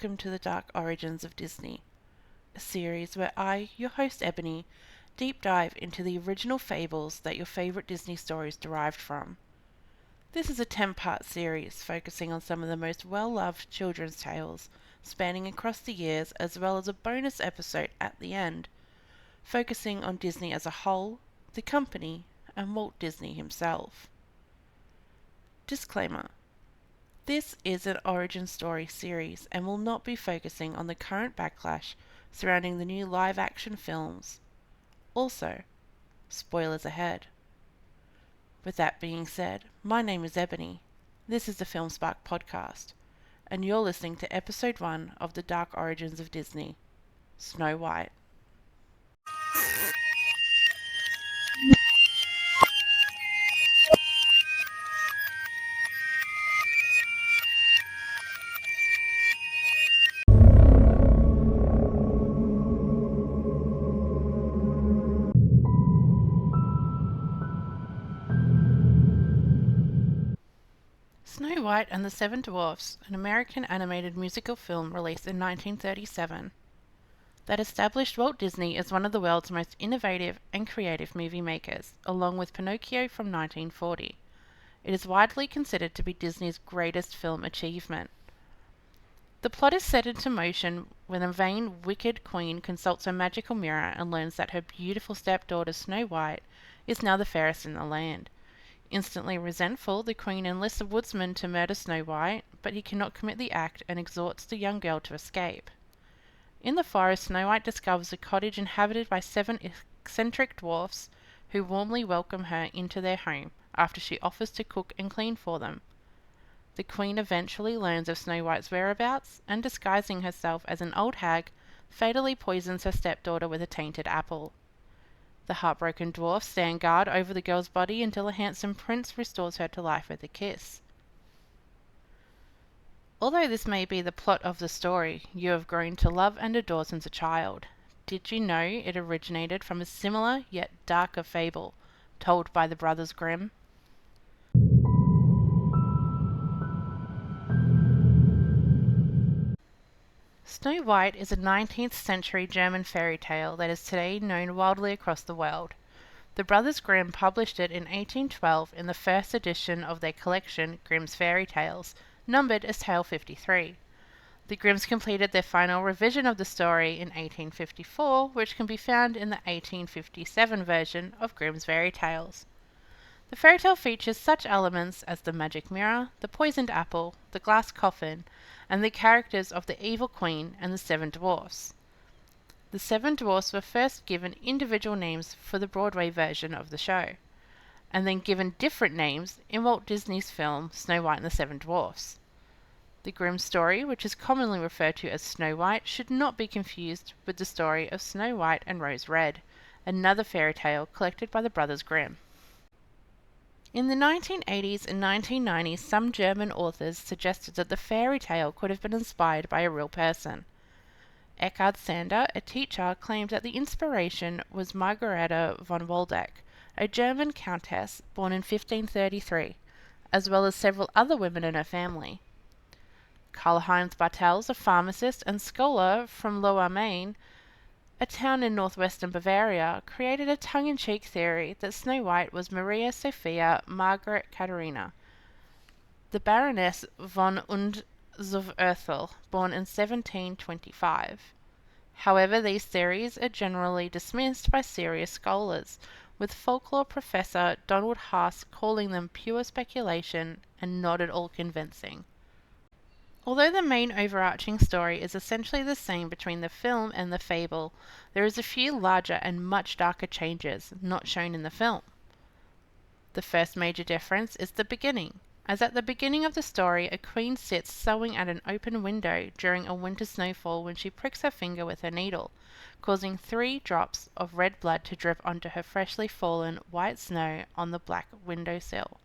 welcome to the Dark Origins of Disney, a series where I, your host Ebony, deep dive into the original fables that your favourite Disney stories derived from. This is a 10-part series focusing on some of the most well-loved children's tales, spanning across the years, as well as a bonus episode at the end, focusing on Disney as a whole, the company, and Walt Disney himself. Disclaimer: this is an origin story series and will not be focusing on the current backlash surrounding the new live-action films. Also, spoilers ahead. With that being said, my name is Ebony, this is the Film Spark podcast, and you're listening to episode 1 of the Dark Origins of Disney, Snow White. Snow White and the Seven Dwarfs, an American animated musical film released in 1937, that established Walt Disney as one of the world's most innovative and creative movie makers, along with Pinocchio from 1940. It is widely considered to be Disney's greatest film achievement. The plot is set into motion when a vain, wicked queen consults her magical mirror and learns that her beautiful stepdaughter Snow White is now the fairest in the land. Instantly resentful, the queen enlists a woodsman to murder Snow White, but he cannot commit the act and exhorts the young girl to escape. In the forest, Snow White discovers a cottage inhabited by 7 eccentric dwarfs who warmly welcome her into their home after she offers to cook and clean for them. The queen eventually learns of Snow White's whereabouts and, disguising herself as an old hag, fatally poisons her stepdaughter with a tainted apple. The heartbroken dwarfs stand guard over the girl's body until a handsome prince restores her to life with a kiss. Although this may be the plot of the story you have grown to love and adore since a child, did you know it originated from a similar yet darker fable told by the Brothers Grimm? Snow White is a 19th century German fairy tale that is today known widely across the world. The Brothers Grimm published it in 1812 in the first edition of their collection, Grimm's Fairy Tales, numbered as Tale 53. The Grimms completed their final revision of the story in 1854, which can be found in the 1857 version of Grimm's Fairy Tales. The fairy tale features such elements as the magic mirror, the poisoned apple, the glass coffin, and the characters of the evil queen and the 7 dwarfs. The 7 dwarfs were first given individual names for the Broadway version of the show, and then given different names in Walt Disney's film Snow White and the 7 Dwarfs. The Grimm story, which is commonly referred to as Snow White, should not be confused with the story of Snow White and Rose Red, another fairy tale collected by the Brothers Grimm. In the 1980s and 1990s, some German authors suggested that the fairy tale could have been inspired by a real person. Eckhard Sander, a teacher, claimed that the inspiration was Margarete von Waldeck, a German countess born in 1533, as well as several other women in her family. Karl-Heinz Bartels, a pharmacist and scholar from Lower Maine, a town in northwestern Bavaria, created a tongue-in-cheek theory that Snow White was Maria Sophia Margaret Katharina, the Baroness von und zur Erthel, born in 1725. However, these theories are generally dismissed by serious scholars, with folklore professor Donald Haas calling them pure speculation and not at all convincing. Although the main overarching story is essentially the same between the film and the fable, there is a few larger and much darker changes not shown in the film. The first major difference is the beginning, as at the beginning of the story a queen sits sewing at an open window during a winter snowfall when she pricks her finger with her needle, causing 3 drops of red blood to drip onto her freshly fallen white snow on the black windowsill.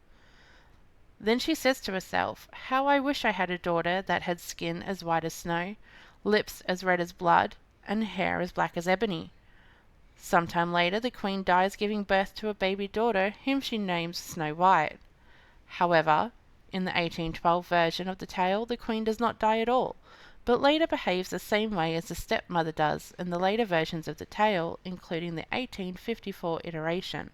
Then she says to herself, "How I wish I had a daughter that had skin as white as snow, lips as red as blood, and hair as black as ebony." Sometime later, the queen dies giving birth to a baby daughter whom she names Snow White. However, in the 1812 version of the tale, the queen does not die at all, but later behaves the same way as the stepmother does in the later versions of the tale, including the 1854 iteration.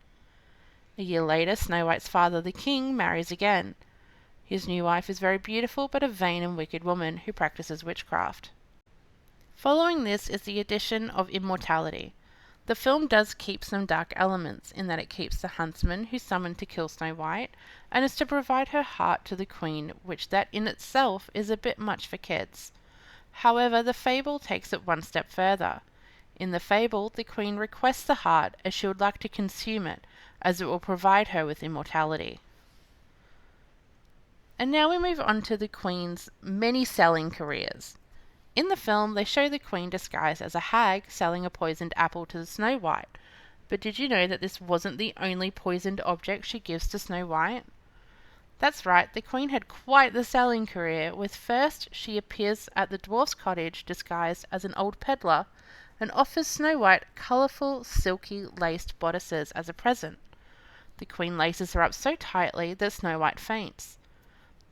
A year later, Snow White's father, the king, marries again. His new wife is very beautiful but a vain and wicked woman who practices witchcraft. Following this is the addition of immortality. The film does keep some dark elements in that it keeps the huntsman who's summoned to kill Snow White and is to provide her heart to the queen, which that in itself is a bit much for kids. However, the fable takes it one step further. In the fable, the queen requests the heart as she would like to consume it, as it will provide her with immortality. And now we move on to the queen's many selling careers. In the film, they show the queen disguised as a hag selling a poisoned apple to Snow White. But did you know that this wasn't the only poisoned object she gives to Snow White? That's right, the queen had quite the selling career, with first she appears at the dwarf's cottage disguised as an old peddler and offers Snow White colourful, silky, laced bodices as a present. The queen laces her up so tightly that Snow White faints.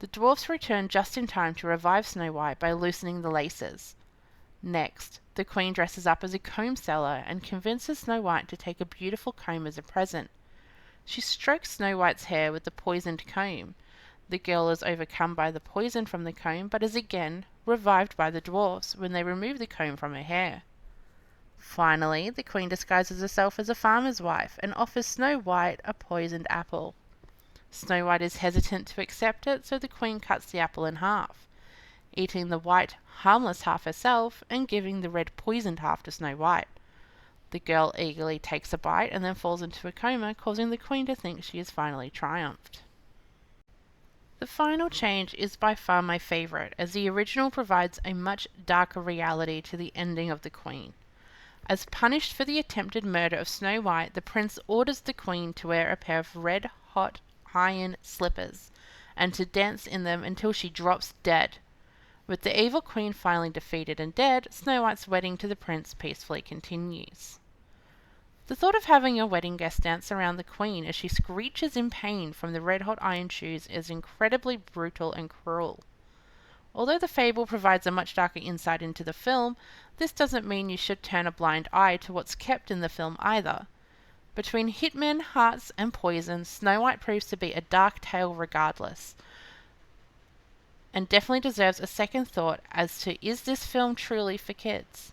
The dwarfs return just in time to revive Snow White by loosening the laces. Next, the queen dresses up as a comb seller and convinces Snow White to take a beautiful comb as a present. She strokes Snow White's hair with the poisoned comb. The girl is overcome by the poison from the comb, but is again revived by the dwarfs when they remove the comb from her hair. Finally, the queen disguises herself as a farmer's wife and offers Snow White a poisoned apple. Snow White is hesitant to accept it, so the queen cuts the apple in half, eating the white, harmless half herself and giving the red poisoned half to Snow White. The girl eagerly takes a bite and then falls into a coma, causing the queen to think she has finally triumphed. The final change is by far my favourite, as the original provides a much darker reality to the ending of the queen. As punished for the attempted murder of Snow White, the prince orders the queen to wear a pair of red-hot iron slippers and to dance in them until she drops dead. With the evil queen finally defeated and dead, Snow White's wedding to the prince peacefully continues. The thought of having a wedding guest dance around the queen as she screeches in pain from the red-hot iron shoes is incredibly brutal and cruel. Although the fable provides a much darker insight into the film, this doesn't mean you should turn a blind eye to what's kept in the film either. Between hitmen, hearts, and poison, Snow White proves to be a dark tale regardless, and definitely deserves a second thought as to, is this film truly for kids?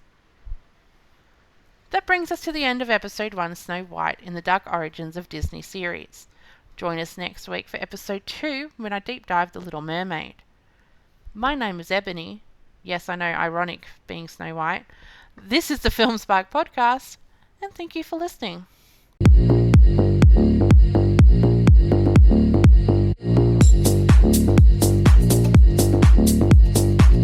That brings us to the end of episode 1, Snow White in the Dark Origins of Disney series. Join us next week for episode 2 when I deep dive The Little Mermaid. My name is Ebony. Yes, I know, ironic being Snow White. This is the Film Spark podcast, and thank you for listening.